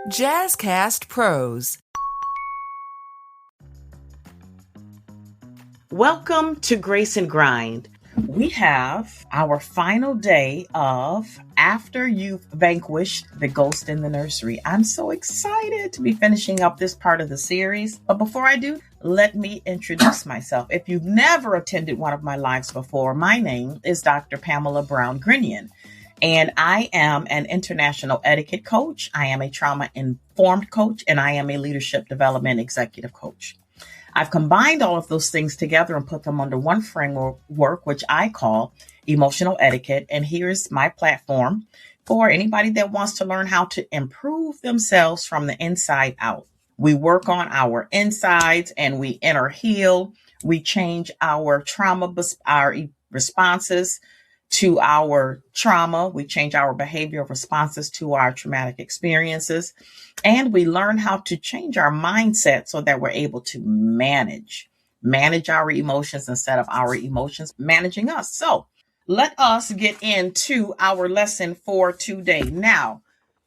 Jazzcast Pros. Welcome to Grace and Grind. We have our final day of After You've Vanquished the Ghost in the Nursery. I'm so excited to be finishing up this part of the series. But before I do, let me introduce myself. If you've never attended one of my lives before, my name is Dr. Pamela Brown Grinion, and I am an international etiquette coach. I am a trauma-informed coach, and I am a leadership development executive coach. I've combined all of those things together and put them under one framework, which I call emotional etiquette. And here's my platform for anybody that wants to learn how to improve themselves from the inside out. We work on our insides and we inner heal. We change our trauma, our responses to our trauma. We change our behavioral responses to our traumatic experiences. And we learn how to change our mindset so that we're able to manage our emotions instead of our emotions managing us. So let us get into our lesson for today. Now,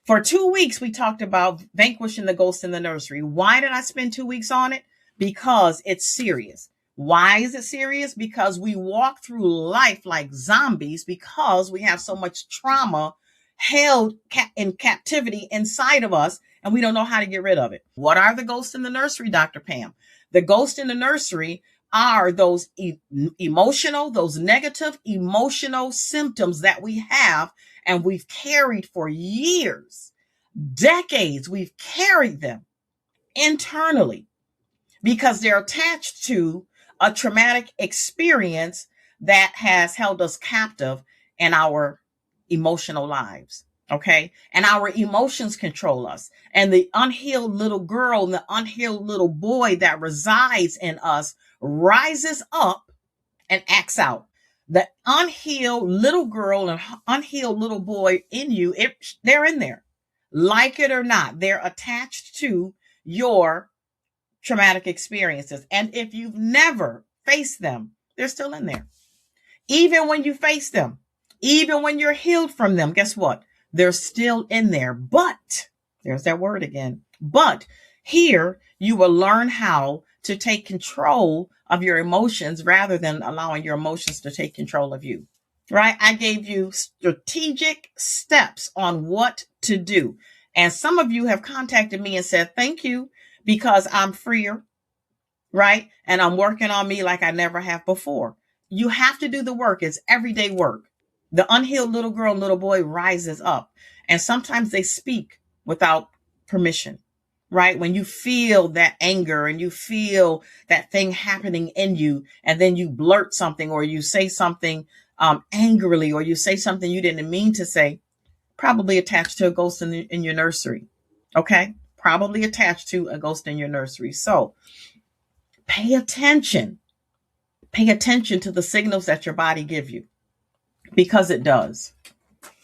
for 2 weeks, we talked about vanquishing the ghost in the nursery. Why did I spend 2 weeks on it? Because it's serious. Why is it serious? Because we walk through life like zombies because we have so much trauma held in captivity inside of us, and we don't know how to get rid of it. What are the ghosts in the nursery, Dr. Pam? The ghosts in the nursery are those those negative emotional symptoms that we have and we've carried for years, decades. We've carried them internally because they're attached to a traumatic experience that has held us captive in our emotional lives. Okay. And our emotions control us. And the unhealed little girl and the unhealed little boy that resides in us rises up and acts out. The unhealed little girl and unhealed little boy in you, they're in there. Like it or not, they're attached to your traumatic experiences. And if you've never faced them, they're still in there. Even when you face them, even when you're healed from them, guess what? They're still in there. But there's that word again. But here you will learn how to take control of your emotions rather than allowing your emotions to take control of you. Right? I gave you strategic steps on what to do. And some of you have contacted me and said, thank you, because I'm freer, right? And I'm working on me like I never have before. You have to do the work. It's everyday work. The unhealed little girl and little boy rises up. And sometimes they speak without permission, right? When you feel that anger and you feel that thing happening in you, and then you blurt something or you say something angrily, or you say something you didn't mean to say, probably attached to a ghost in your nursery. Okay? Probably attached to a ghost in your nursery. So pay attention. Pay attention to the signals that your body gives you, because it does.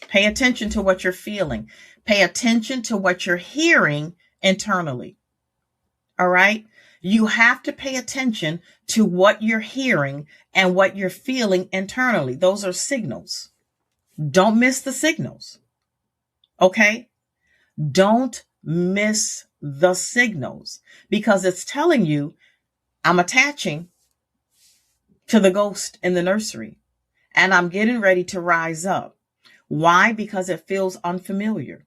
Pay attention to what you're feeling. Pay attention to what you're hearing internally. All right? You have to pay attention to what you're hearing and what you're feeling internally. Those are signals. Don't miss the signals. Okay? Don't miss the signals, because it's telling you, I'm attaching to the ghost in the nursery and I'm getting ready to rise up. Why? Because it feels unfamiliar.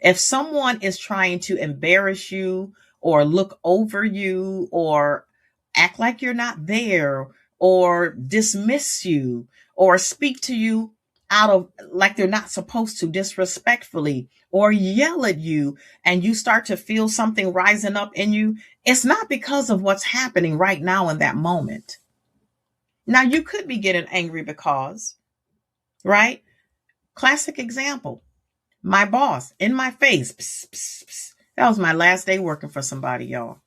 If someone is trying to embarrass you or look over you or act like you're not there or dismiss you or speak to you out of like they're not supposed to, disrespectfully, or yell at you, and you start to feel something rising up in you, it's not because of what's happening right now in that moment. Now, you could be getting angry because, right? Classic example, my boss in my face. Psst, psst, psst. That was my last day working for somebody, y'all.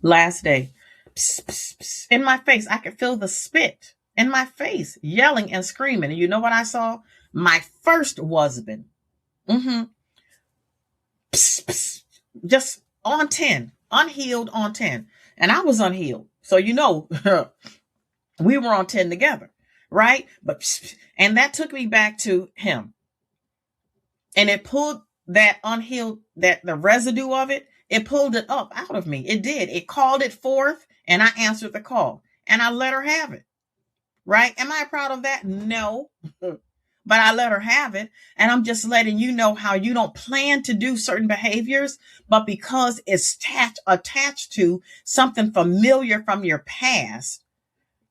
Last day. Psst, psst, psst. In my face. I could feel the spit in my face, yelling and screaming. And you know what I saw? My first husband. Psst, psst. Just on 10, unhealed on 10. And I was unhealed. So, you know, we were on 10 together, right? And that took me back to him. And it pulled that unhealed, that the residue of it, it pulled it up out of me. It did. It called it forth, and I answered the call, and I let her have it. Right? Am I proud of that? No. But I let her have it. And I'm just letting you know how you don't plan to do certain behaviors, but because it's attached to something familiar from your past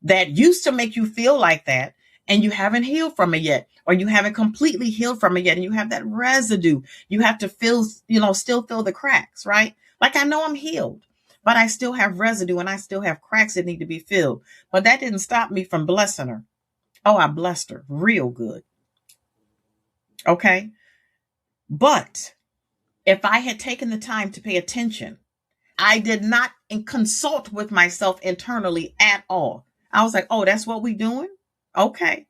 that used to make you feel like that, and you haven't healed from it yet, or you haven't completely healed from it yet, and you have that residue. You have to feel, still feel the cracks, right? Like, I know I'm healed, but I still have residue and I still have cracks that need to be filled. But that didn't stop me from blessing her. Oh, I blessed her real good. Okay. But if I had taken the time to pay attention, I did not consult with myself internally at all. I was like, oh, that's what we doing? Okay.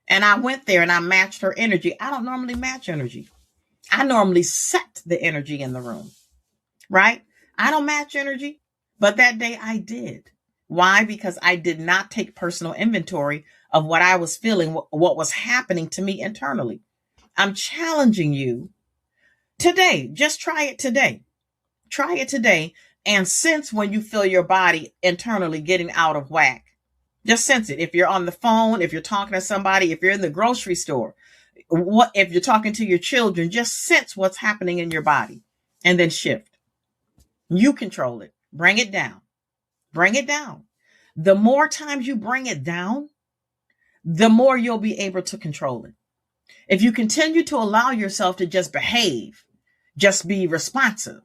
And I went there and I matched her energy. I don't normally match energy. I normally set the energy in the room, right? I don't match energy, but that day I did. Why? Because I did not take personal inventory of what I was feeling, what was happening to me internally. I'm challenging you today. Just try it today. Try it today and sense when you feel your body internally getting out of whack. Just sense it. If you're on the phone, if you're talking to somebody, if you're in the grocery store, if you're talking to your children, just sense what's happening in your body and then shift. You control it. Bring it down. Bring it down. The more times you bring it down, the more you'll be able to control it. If you continue to allow yourself to just behave, just be responsive,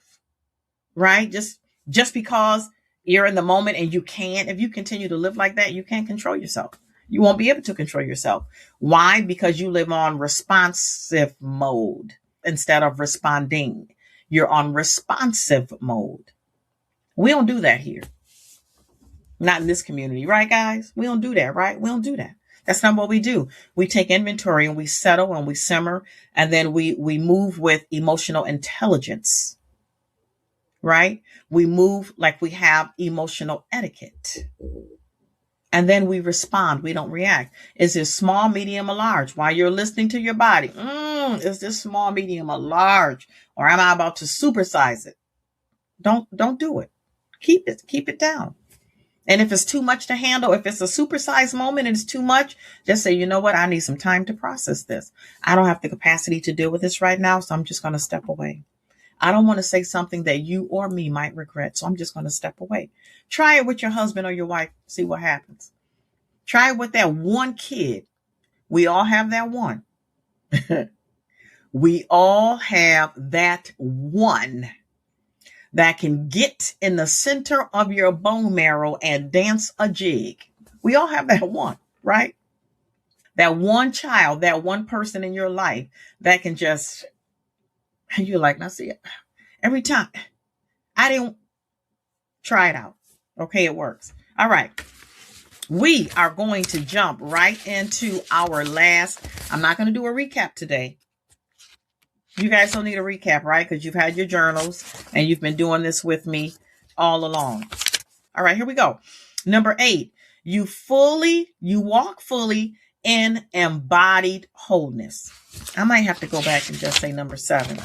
right? Just because you're in the moment and you can't, if you continue to live like that, you can't control yourself. You won't be able to control yourself. Why? Because you live on responsive mode instead of responding. You're on responsive mode. We don't do that here. Not in this community, right, guys? We don't do that, right? We don't do that. That's not what we do. We take inventory and we settle and we simmer, and then we move with emotional intelligence, right? We move like we have emotional etiquette. And then we respond. We don't react. Is this small, medium, or large? While you're listening to your body, is this small, medium, or large? Or am I about to supersize it? Don't do it. Keep it down. And if it's too much to handle, if it's a supersized moment and it's too much, just say, you know what? I need some time to process this. I don't have the capacity to deal with this right now, so I'm just going to step away. I don't want to say something that you or me might regret, so I'm just going to step away. Try it with your husband or your wife. See what happens. Try it with that one kid. We all have that one. We all have that one that can get in the center of your bone marrow and dance a jig. We all have that one, right? That one child, that one person in your life that can just, you're like, now see, every time I didn't try it out. Okay, it works. All right. We are going to jump right into our last, I'm not going to do a recap today. You guys don't need a recap, right? Because you've had your journals and you've been doing this with me all along. All right, here we go. Number 8, you walk fully in embodied wholeness. I might have to go back and just say number 7.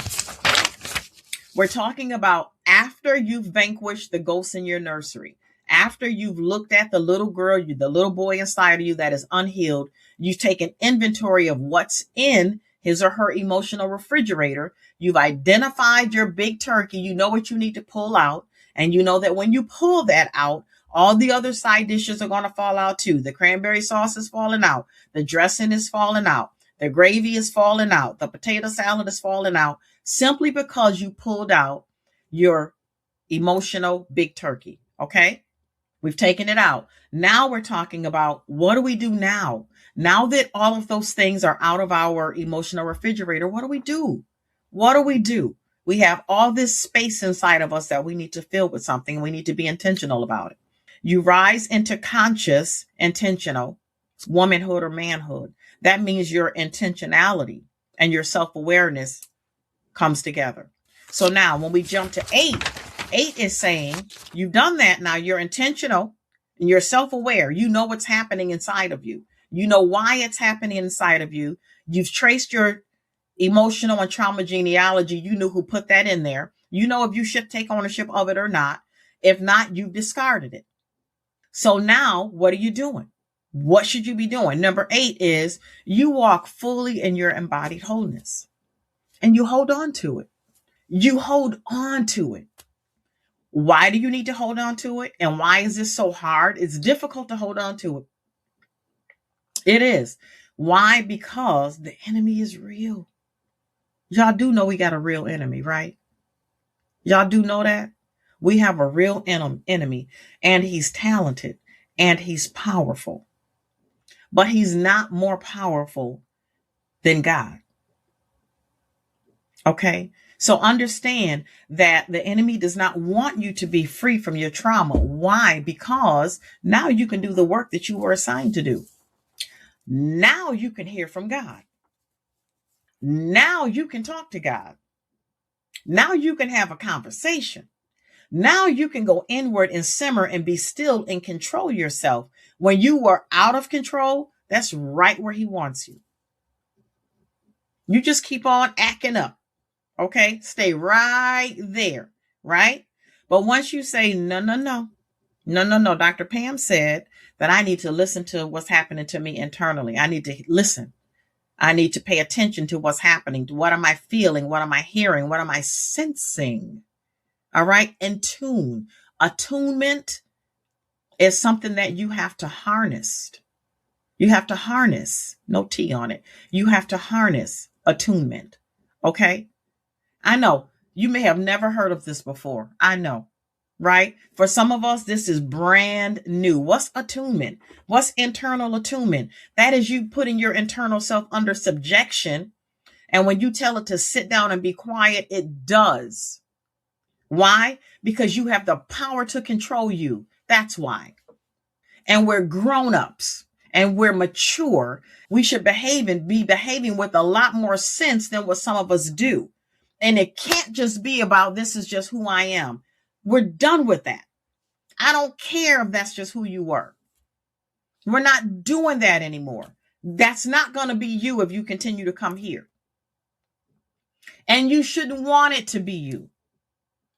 We're talking about after you've vanquished the ghosts in your nursery, after you've looked at the little girl, the little boy inside of you that is unhealed, you've taken inventory of what's in his or her emotional refrigerator. You've identified your big turkey. You know what you need to pull out. And you know that when you pull that out, all the other side dishes are going to fall out too. The cranberry sauce is falling out. The dressing is falling out. The gravy is falling out. The potato salad is falling out simply because you pulled out your emotional big turkey. Okay. We've taken it out. Now we're talking about what do we do now? Now that all of those things are out of our emotional refrigerator, what do we do? What do we do? We have all this space inside of us that we need to fill with something. We need to be intentional about it. You rise into conscious, intentional womanhood or manhood. That means your intentionality and your self-awareness comes together. So now when we jump to 8 is saying you've done that. Now you're intentional and you're self-aware. You know what's happening inside of you. You know why it's happening inside of you. You've traced your emotional and trauma genealogy, you knew who put that in there. You know if you should take ownership of it or not. If not, you've discarded it. So now what are you doing? What should you be doing? Number 8 is you walk fully in your embodied wholeness and you hold on to it. You hold on to it. Why do you need to hold on to it? And why is this so hard? It's difficult to hold on to it. It is. Why? Because the enemy is real. Y'all do know we got a real enemy, right? Y'all do know that? We have a real enemy, and he's talented and he's powerful. But he's not more powerful than God. Okay? So understand that the enemy does not want you to be free from your trauma. Why? Because now you can do the work that you were assigned to do. Now you can hear from God. Now you can talk to God. Now you can have a conversation. Now you can go inward and simmer and be still and control yourself. When you were out of control, that's right where he wants you. You just keep on acting up. Okay? Stay right there. Right? But once you say, no. Dr. Pam said that I need to listen to what's happening to me internally. I need to listen. I need to pay attention to what's happening. What am I feeling? What am I hearing? What am I sensing? All right. In tune. Attunement is something that you have to harness. You have to harness. No T on it. You have to harness attunement. Okay. I know you may have never heard of this before. I know. Right? For some of us, this is brand new. What's attunement? What's internal attunement? That is you putting your internal self under subjection. And when you tell it to sit down and be quiet, it does. Why? Because you have the power to control you. That's why. And we're grown-ups and we're mature. We should be behaving with a lot more sense than what some of us do. And it can't just be about this is just who I am. We're done with that. I don't care if that's just who you were. We're not doing that anymore. That's not going to be you if you continue to come here. And you shouldn't want it to be you.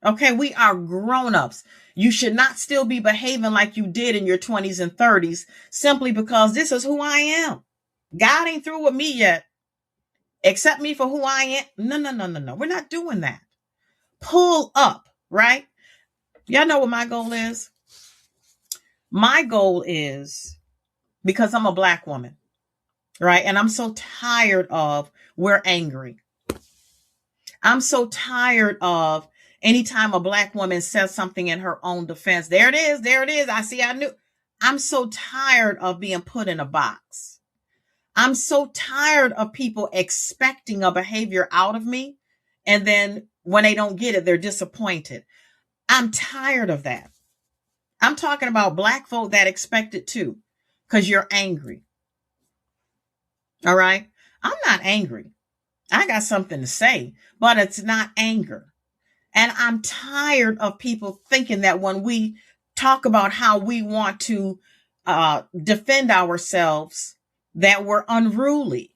Okay, we are grown-ups. You should not still be behaving like you did in your 20s and 30s simply because this is who I am. God ain't through with me yet. Accept me for who I am. No. We're not doing that. Pull up, right? Y'all know what my goal is? My goal is, because I'm a Black woman, right? And I'm so tired of we're angry. I'm so tired of anytime a Black woman says something in her own defense. There it is. I knew. I'm so tired of being put in a box. I'm so tired of people expecting a behavior out of me. And then when they don't get it, they're disappointed. I'm tired of that. I'm talking about Black folk that expect it too, because you're angry. All right. I'm not angry. I got something to say, but it's not anger. And I'm tired of people thinking that when we talk about how we want to defend ourselves, that we're unruly.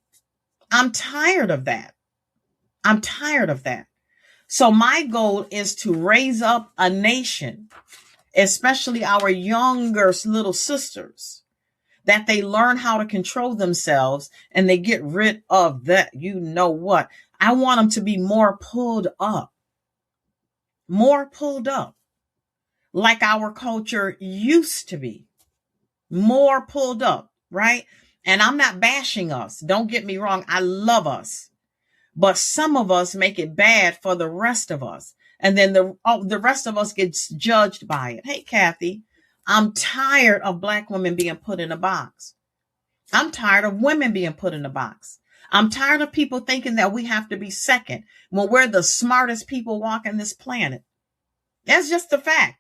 I'm tired of that. So my goal is to raise up a nation, especially our younger little sisters, that they learn how to control themselves and they get rid of that. You know what? I want them to be more pulled up, like our culture used to be, more pulled up, right? And I'm not bashing us. Don't get me wrong. I love us. But some of us make it bad for the rest of us. And then the rest of us gets judged by it. Hey, Kathy, I'm tired of Black women being put in a box. I'm tired of women being put in a box. I'm tired of people thinking that we have to be second when we're the smartest people walking this planet. That's just a fact.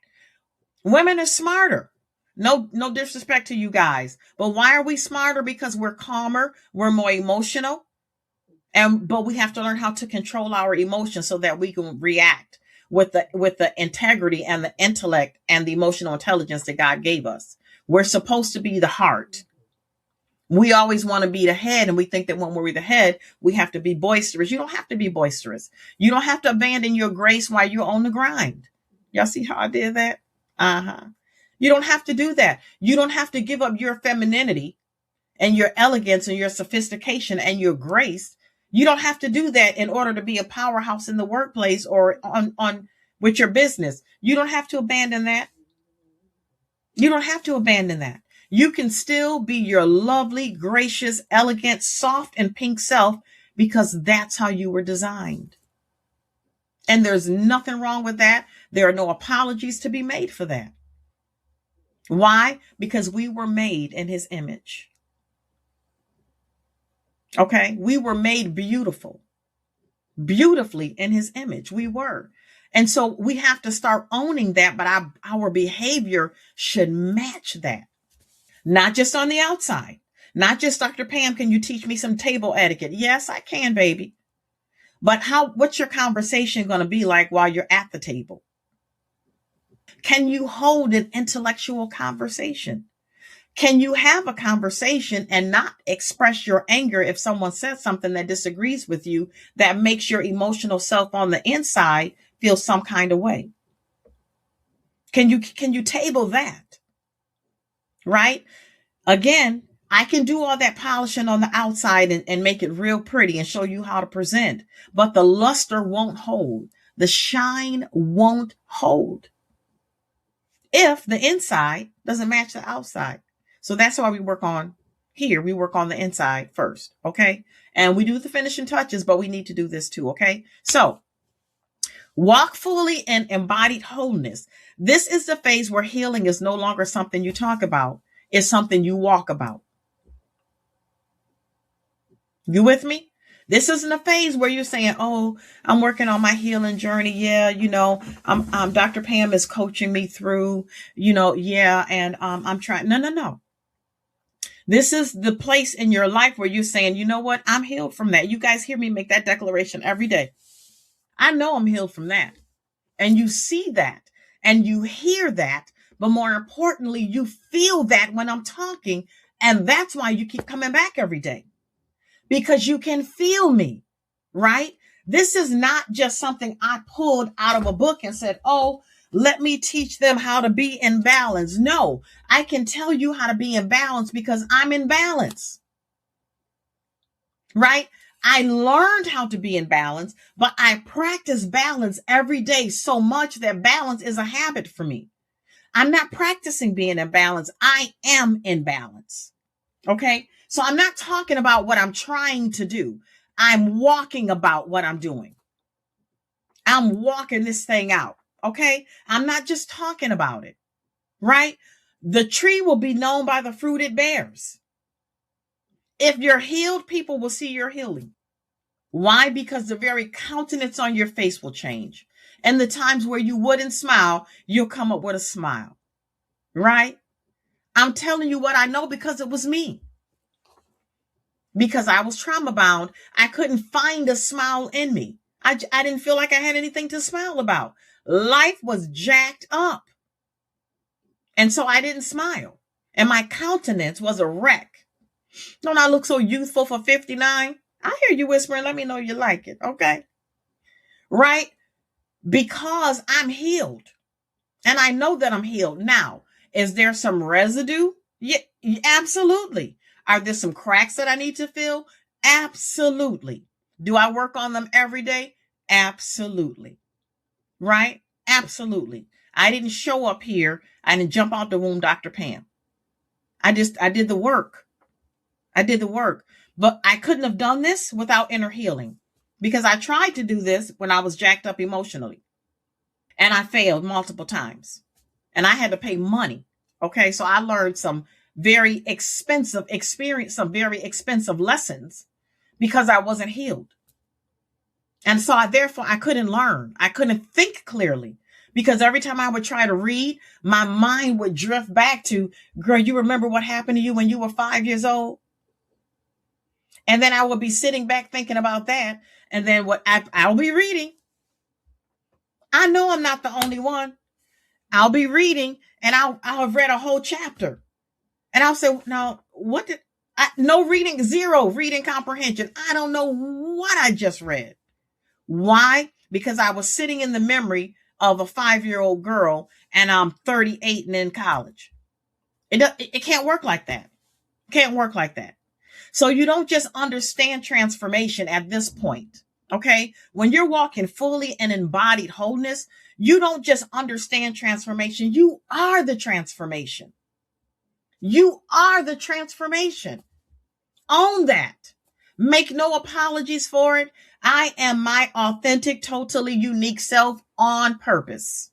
Women are smarter. No disrespect to you guys. But why are we smarter? Because we're calmer. We're more emotional. But we have to learn how to control our emotions so that we can react with the integrity and the intellect and the emotional intelligence that God gave us. We're supposed to be the heart. We always want to be the head, and we think that when we're the head, we have to be boisterous. You don't have to be boisterous. You don't have to abandon your grace while you're on the grind. Y'all see how I did that? Uh-huh. You don't have to do that. You don't have to give up your femininity and your elegance and your sophistication and your grace. You don't have to do that in order to be a powerhouse in the workplace or on with your business. You don't have to abandon that. You don't have to abandon that. You can still be your lovely, gracious, elegant, soft, and pink self because that's how you were designed. And there's nothing wrong with that. There are no apologies to be made for that. Why? Because we were made in his image. Okay? We were made beautifully in his image. We were. And so we have to start owning that, but our behavior should match that. Not just on the outside. Not just, Dr. Pam, can you teach me some table etiquette? Yes, I can, baby. But what's your conversation going to be like while you're at the table? Can you hold an intellectual conversation? Can you have a conversation and not express your anger if someone says something that disagrees with you that makes your emotional self on the inside feel some kind of way? Can you table that? Right? Again, I can do all that polishing on the outside and make it real pretty and show you how to present, but the luster won't hold. The shine won't hold if the inside doesn't match the outside. So that's why we work on here. We work on the inside first. Okay. And we do the finishing touches, but we need to do this too. Okay. So walk fully in embodied wholeness. This is the phase where healing is no longer something you talk about. It's something you walk about. You with me? This isn't a phase where you're saying, oh, I'm working on my healing journey. Yeah. I'm Dr. Pam is coaching me through, yeah. And, I'm trying. No. This is the place in your life where you're saying, you know what? I'm healed from that. You guys hear me make that declaration every day. I know I'm healed from that. And you see that and you hear that. But more importantly, you feel that when I'm talking. And that's why you keep coming back every day. Because you can feel me, right? This is not just something I pulled out of a book and said, oh, let me teach them how to be in balance. No, I can tell you how to be in balance because I'm in balance, right? I learned how to be in balance, but I practice balance every day so much that balance is a habit for me. I'm not practicing being in balance. I am in balance. Okay. So I'm not talking about what I'm trying to do. I'm walking about what I'm doing. I'm walking this thing out. Okay. I'm not just talking about it, right? The tree will be known by the fruit it bears. If you're healed, people will see your healing. Why? Because the very countenance on your face will change. And the times where you wouldn't smile, you'll come up with a smile, right? I'm telling you what I know because it was me. Because I was trauma bound, I couldn't find a smile in me. I didn't feel like I had anything to smile about. Life was jacked up. And so I didn't smile. And my countenance was a wreck. Don't I look so youthful for 59? I hear you whispering. Let me know you like it. Okay. Right? Because I'm healed. And I know that I'm healed. Now, is there some residue? Yeah, absolutely. Are there some cracks that I need to fill? Absolutely. Do I work on them every day? Absolutely. Right? Absolutely. I didn't show up here. I didn't jump out the womb, Dr. Pam. I did the work. I did the work. But I couldn't have done this without inner healing because I tried to do this when I was jacked up emotionally and I failed multiple times and I had to pay money. Okay. So I learned some very expensive lessons because I wasn't healed. And so I couldn't learn. I couldn't think clearly because every time I would try to read, my mind would drift back to, girl, you remember what happened to you when you were 5 years old? And then I would be sitting back thinking about that. And then I'll be reading. I know I'm not the only one. I'll be reading and I'll have read a whole chapter. And I'll say, now, No reading, zero reading comprehension. I don't know what I just read. Why? Because I was sitting in the memory of a 5-year-old girl and I'm 38 and in college. It can't work like that. Can't work like that. So you don't just understand transformation at this point. Okay. When you're walking fully in embodied wholeness, you don't just understand transformation. You are the transformation. You are the transformation. Own that. Make no apologies for it. I am my authentic, totally unique self on purpose.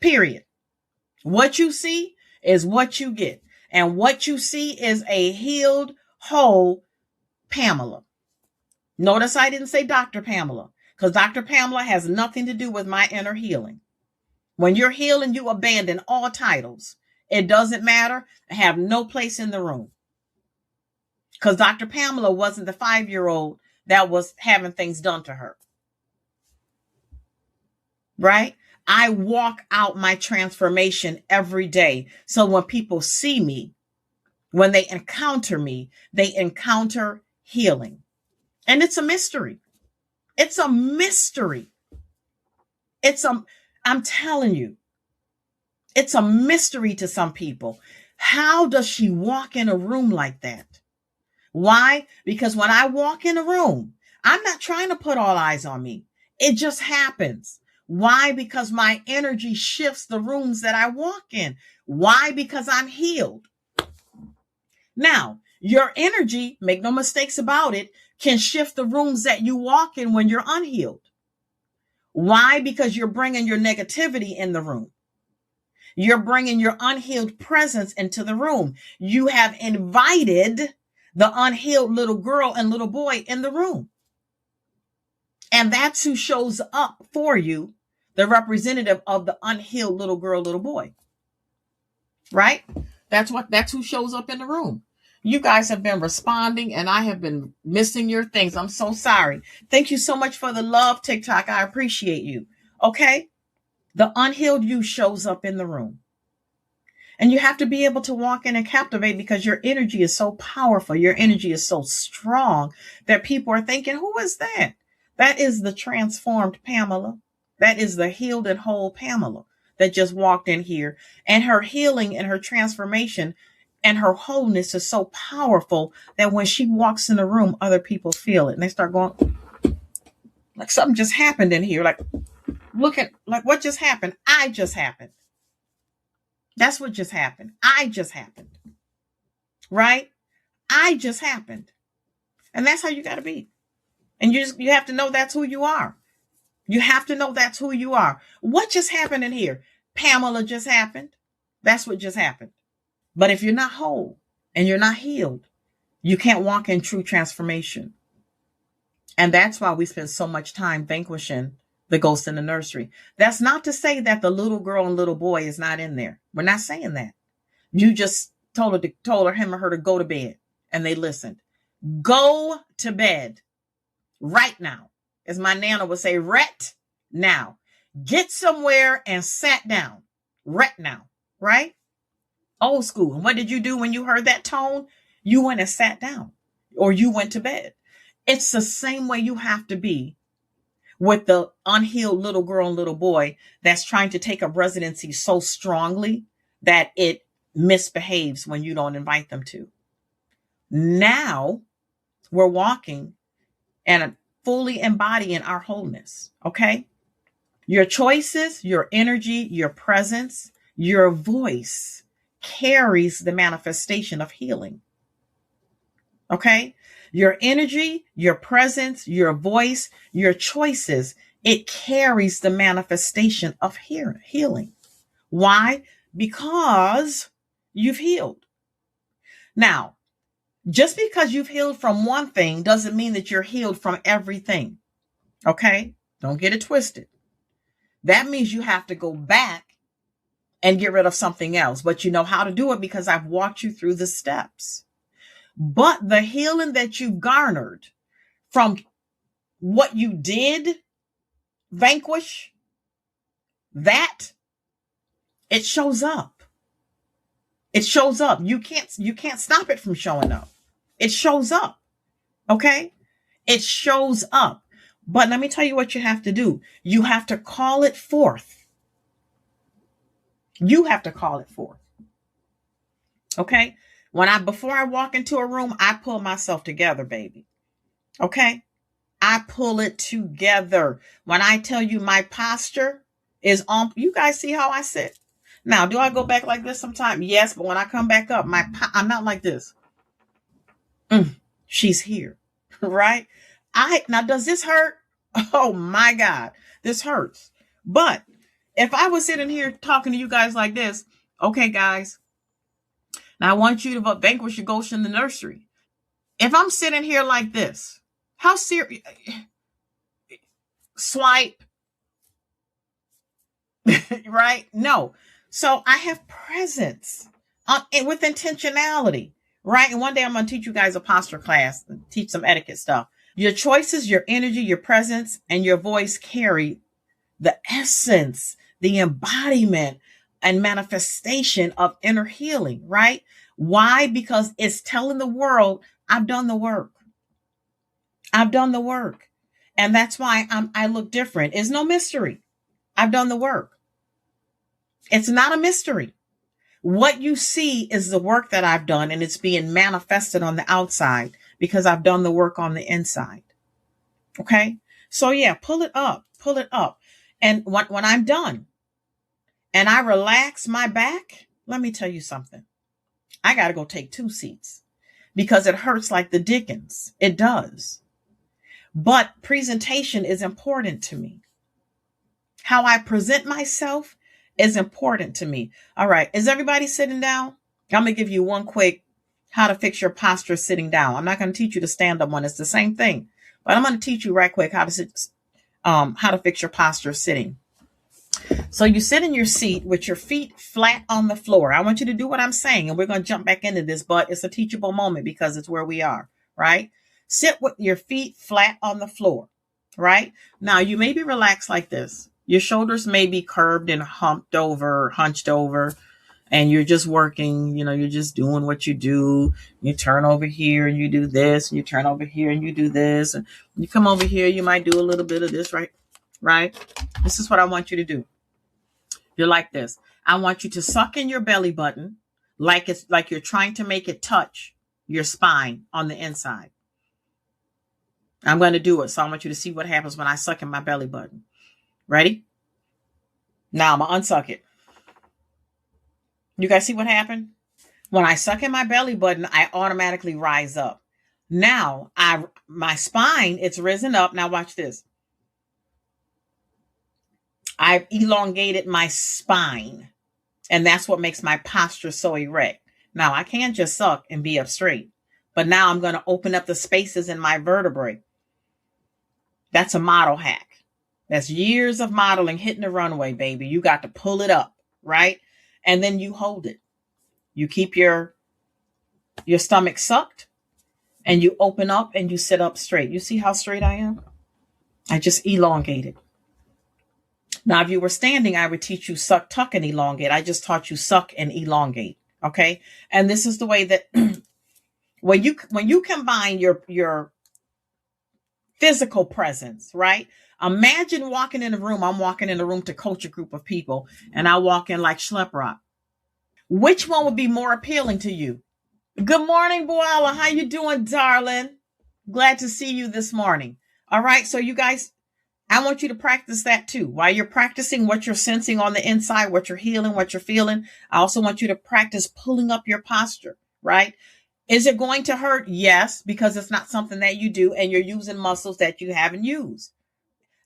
Period. What you see is what you get. And what you see is a healed, whole Pamela. Notice I didn't say Dr. Pamela, because Dr. Pamela has nothing to do with my inner healing. When you're healing, you abandon all titles. It doesn't matter. I have no place in the room. Because Dr. Pamela wasn't the 5-year-old that was having things done to her. Right? I walk out my transformation every day. So when people see me, when they encounter me, they encounter healing. And it's a mystery. It's a mystery. I'm telling you, it's a mystery to some people. How does she walk in a room like that? Why? Because when I walk in a room, I'm not trying to put all eyes on me. It just happens. Why? Because my energy shifts the rooms that I walk in. Why? Because I'm healed. Now, your energy, make no mistakes about it, can shift the rooms that you walk in when you're unhealed. Why? Because you're bringing your negativity in the room. You're bringing your unhealed presence into the room. You have invited the unhealed little girl and little boy in the room. And that's who shows up for you, the representative of the unhealed little girl, little boy. Right? That's who shows up in the room. You guys have been responding and I have been missing your things. I'm so sorry. Thank you so much for the love, TikTok. I appreciate you. Okay? The unhealed you shows up in the room. And you have to be able to walk in and captivate because your energy is so powerful. Your energy is so strong that people are thinking, who is that? That is the transformed Pamela. That is the healed and whole Pamela that just walked in here. And her healing and her transformation and her wholeness is so powerful that when she walks in the room, other people feel it. And they start going, like something just happened in here. Like, look at, like, what just happened? I just happened. That's what just happened. I just happened. Right? I just happened. And that's how you got to be. And you have to know that's who you are. You have to know that's who you are. What just happened in here? Pamela just happened. That's what just happened. But if you're not whole and you're not healed, you can't walk in true transformation. And that's why we spend so much time vanquishing the ghost in the nursery. That's not to say that the little girl and little boy is not in there. We're not saying that. You just told him or her to go to bed, and they listened. Go to bed right now. As my Nana would say, right now. Get somewhere and sat down right now, right? Old school. And what did you do when you heard that tone? You went and sat down or you went to bed. It's the same way you have to be with the unhealed little girl and little boy that's trying to take up residency so strongly that it misbehaves when you don't invite them to. Now we're walking and fully embodying our wholeness. Okay. Your choices, your energy, your presence, your voice carries the manifestation of healing. Okay. Your energy, your presence, your voice, your choices, it carries the manifestation of healing. Why? Because you've healed. Now, just because you've healed from one thing doesn't mean that you're healed from everything. Okay? Don't get it twisted. That means you have to go back and get rid of something else. But you know how to do it because I've walked you through the steps. But the healing that you garnered from what you did vanquish, that it shows up. It shows up. You can't stop it from showing up. It shows up. Okay? It shows up. But let me tell you what you have to do. You have to call it forth. You have to call it forth. Okay? Before I walk into a room, I pull myself together, baby. Okay? I pull it together. When I tell you my posture is on, you guys see how I sit? Now, do I go back like this sometimes? Yes, but when I come back up, I'm not like this. She's here, right? Now, does this hurt? Oh my God, this hurts. But if I was sitting here talking to you guys like this, okay, guys, now I want you to vanquish your ghost in the nursery. If I'm sitting here like this, how serious? Swipe, right? No. So I have presence with intentionality, right? And one day I'm going to teach you guys a posture class, teach some etiquette stuff. Your choices, your energy, your presence, and your voice carry the essence, the embodiment, and manifestation of inner healing, right? Why? Because it's telling the world, I've done the work. I've done the work. And that's why I look different. It's no mystery. I've done the work. It's not a mystery. What you see is the work that I've done, and it's being manifested on the outside because I've done the work on the inside. Okay. So yeah, pull it up. And when I'm done and I relax my back, let me tell you something. I got to go take 2 seats because it hurts like the dickens. It does. But presentation is important to me. How I present myself is important to me. All right. Is everybody sitting down? I'm going to give you one quick how to fix your posture sitting down. I'm not going to teach you the stand up one. It's the same thing, but I'm going to teach you right quick how to fix your posture sitting. So you sit in your seat with your feet flat on the floor. I want you to do what I'm saying, and we're going to jump back into this, but it's a teachable moment because it's where we are, right? Sit with your feet flat on the floor, right? Now you may be relaxed like this. Your shoulders may be curved and hunched over, and you're just working, you're just doing what you do. You turn over here and you do this, and you turn over here and you do this, and you come over here, you might do a little bit of this, right? Right? This is what I want you to do. You're like this. I want you to suck in your belly button like you're trying to make it touch your spine on the inside. I'm going to do it. So I want you to see what happens when I suck in my belly button. Ready? Now I'm going to unsuck it. You guys see what happened? When I suck in my belly button, I automatically rise up. Now my spine, it's risen up. Now watch this. I've elongated my spine, and that's what makes my posture so erect. Now I can't just suck and be up straight, but now I'm going to open up the spaces in my vertebrae. That's a model hack. That's years of modeling, hitting the runway, baby. You got to pull it up, right? And then you hold it. You keep your stomach sucked, and you open up and you sit up straight. You see how straight I am? I just elongated. Now, if you were standing, I would teach you suck, tuck, and elongate. I just taught you suck and elongate. Okay. And this is the way that when you combine your physical presence, right? Imagine walking in a room. I'm walking in a room to coach a group of people, and I walk in like Schleprock. Which one would be more appealing to you? Good morning, Boala. How you doing, darling? Glad to see you this morning. All right. So you guys, I want you to practice that too. While you're practicing what you're sensing on the inside, what you're healing, what you're feeling, I also want you to practice pulling up your posture, right? Is it going to hurt? Yes, because it's not something that you do and you're using muscles that you haven't used.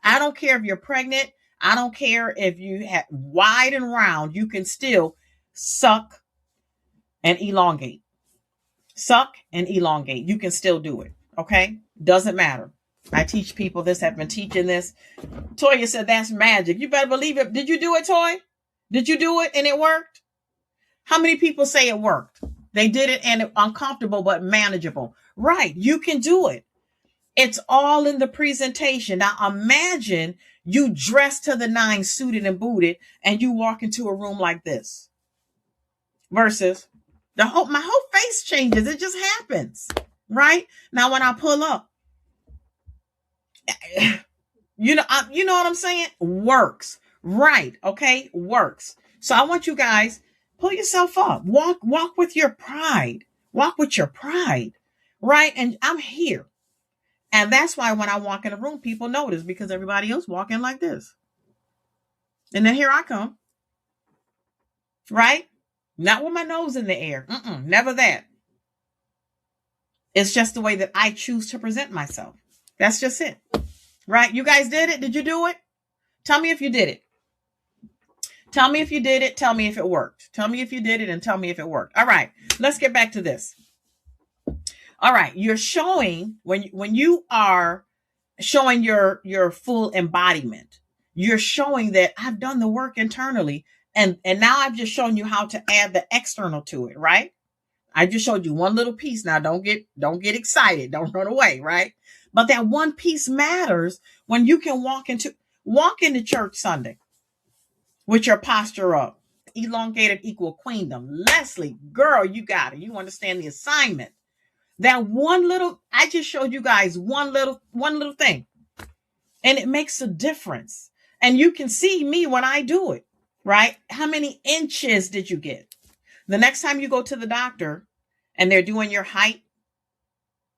I don't care if you're pregnant. I don't care if you have wide and round, you can still suck and elongate. Suck and elongate. You can still do it. Okay. Doesn't matter. I teach people this, have been teaching this. Toya said, that's magic. You better believe it. Did you do it, Toy? Did you do it and it worked? How many people say it worked? They did it and it uncomfortable, but manageable. Right. You can do it. It's all in the presentation. Now imagine you dress to the nines, suited and booted, and you walk into a room like this versus My whole face changes. It just happens. Right? Now when I pull up, you know what I'm saying? Works. Right. Okay? Works. So I want you guys, pull yourself up. Walk with your pride. Walk with your pride. Right? And I'm here. And that's why when I walk in a room, people notice, because everybody else walking like this. And then here I come. Right? Not with my nose in the air. Never that. It's just the way that I choose to present myself. That's just it. Right? You guys did it? Did you do it? Tell me if you did it. Tell me if you did it. Tell me if it worked. Tell me if you did it and tell me if it worked. All right. Let's get back to this. All right. You're showing, when you are showing your full embodiment, you're showing that I've done the work internally. And now I've just shown you how to add the external to it, right? I just showed you one little piece. Now don't get excited. Don't run away, right? But that one piece matters when you can walk into church Sunday with your posture up. Elongated equal queendom. Leslie, girl, you got it. You understand the assignment. That I just showed you guys one little thing. And it makes a difference. And you can see me when I do it, right? How many inches did you get? The next time you go to the doctor and they're doing your height,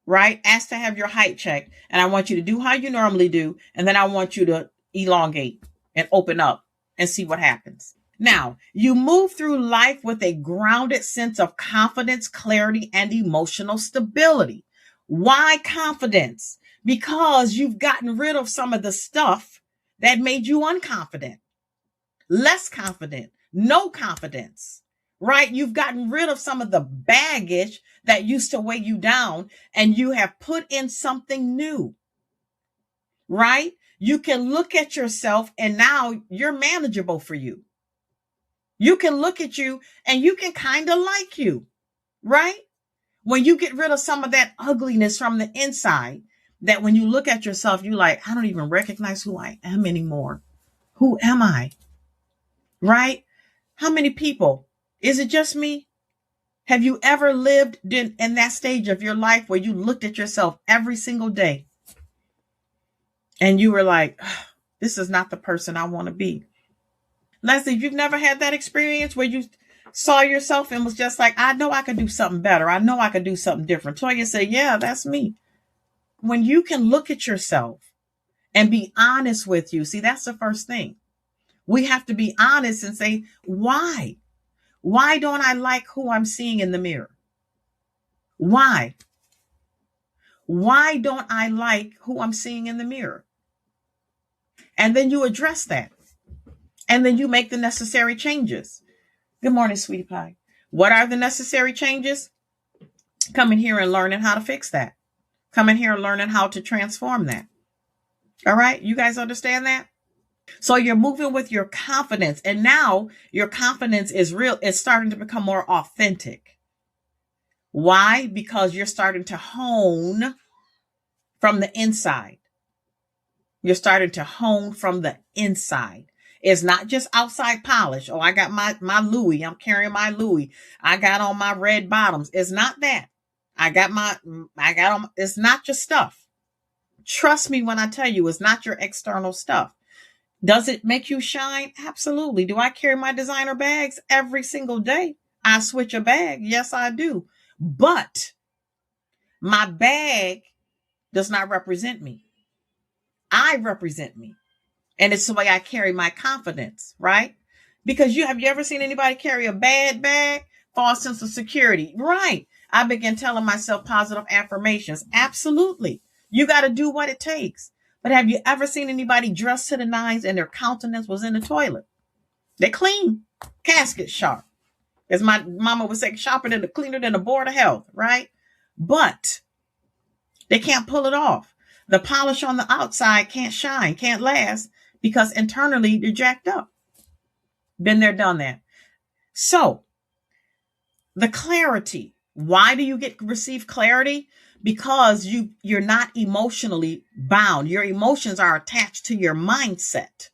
right? Ask to have your height checked. And I want you to do how you normally do. And then I want you to elongate and open up and see what happens. Now, you move through life with a grounded sense of confidence, clarity, and emotional stability. Why confidence? Because you've gotten rid of some of the stuff that made you unconfident, less confident, no confidence, right? You've gotten rid of some of the baggage that used to weigh you down, and you have put in something new, right? You can look at yourself and now you're manageable for you. You can look at you and you can kind of like you, right? When you get rid of some of that ugliness from the inside, that when you look at yourself, you're like, I don't even recognize who I am anymore. Who am I? Right? How many people? Is it just me? Have you ever lived in that stage of your life where you looked at yourself every single day and you were like, this is not the person I want to be? Leslie, if you've never had that experience where you saw yourself and was just like, I know I could do something better. I know I could do something different. Toya said, yeah, that's me. When you can look at yourself and be honest with you, see, that's the first thing. We have to be honest and say, why? Why don't I like who I'm seeing in the mirror? Why? Why don't I like who I'm seeing in the mirror? And then you address that. And then you make the necessary changes. Good morning, sweetie pie. What are the necessary changes? Come in here and learning how to fix that. Come in here and learning how to transform that. All right. You guys understand that? So you're moving with your confidence. And now your confidence is real. It's starting to become more authentic. Why? Because you're starting to hone from the inside. You're starting to hone from the inside. It's not just outside polish. Oh, I got my Louis. I'm carrying my Louis. I got on my red bottoms. It's not that. It's not your stuff. Trust me when I tell you, it's not your external stuff. Does it make you shine? Absolutely. Do I carry my designer bags every single day? I switch a bag. Yes, I do. But my bag does not represent me. I represent me. And it's the way I carry my confidence, right? Because have you ever seen anybody carry a bad bag? False sense of security. Right. I began telling myself positive affirmations. Absolutely. You got to do what it takes. But have you ever seen anybody dressed to the nines and their countenance was in the toilet? They're clean. Casket sharp. As my mama would say, cleaner than the board of health, right? But they can't pull it off. The polish on the outside can't shine, can't last, because internally they're jacked up. Been there, done that. So the clarity. Why do you receive clarity? Because you're not emotionally bound. Your emotions are attached to your mindset.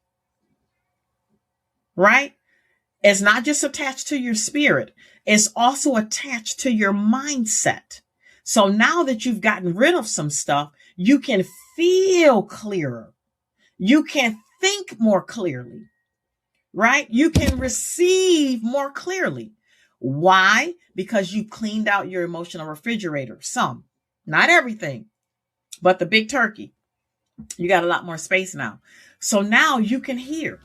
Right? It's not just attached to your spirit. It's also attached to your mindset. So now that you've gotten rid of some stuff, you can feel clearer. You can think more clearly, right? You can receive more clearly. Why? Because you cleaned out your emotional refrigerator. Some, not everything, but the big turkey. You got a lot more space now. So now you can hear.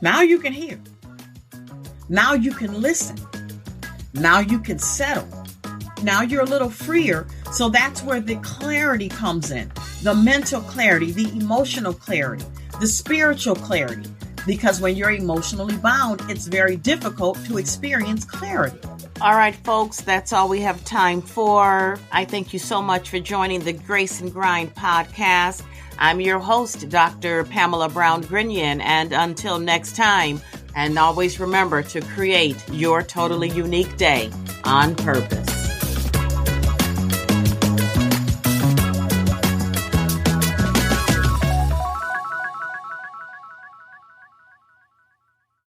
Now you can hear. Now you can listen. Now you can settle. Now you're a little freer. So that's where the clarity comes in. The mental clarity, the emotional clarity, the spiritual clarity. Because when you're emotionally bound, it's very difficult to experience clarity. All right, folks, that's all we have time for. I thank you so much for joining the Grace and Grind podcast. I'm your host, Dr. Pamela Brown-Grinion, and until next time, and always remember to create your totally unique day on purpose.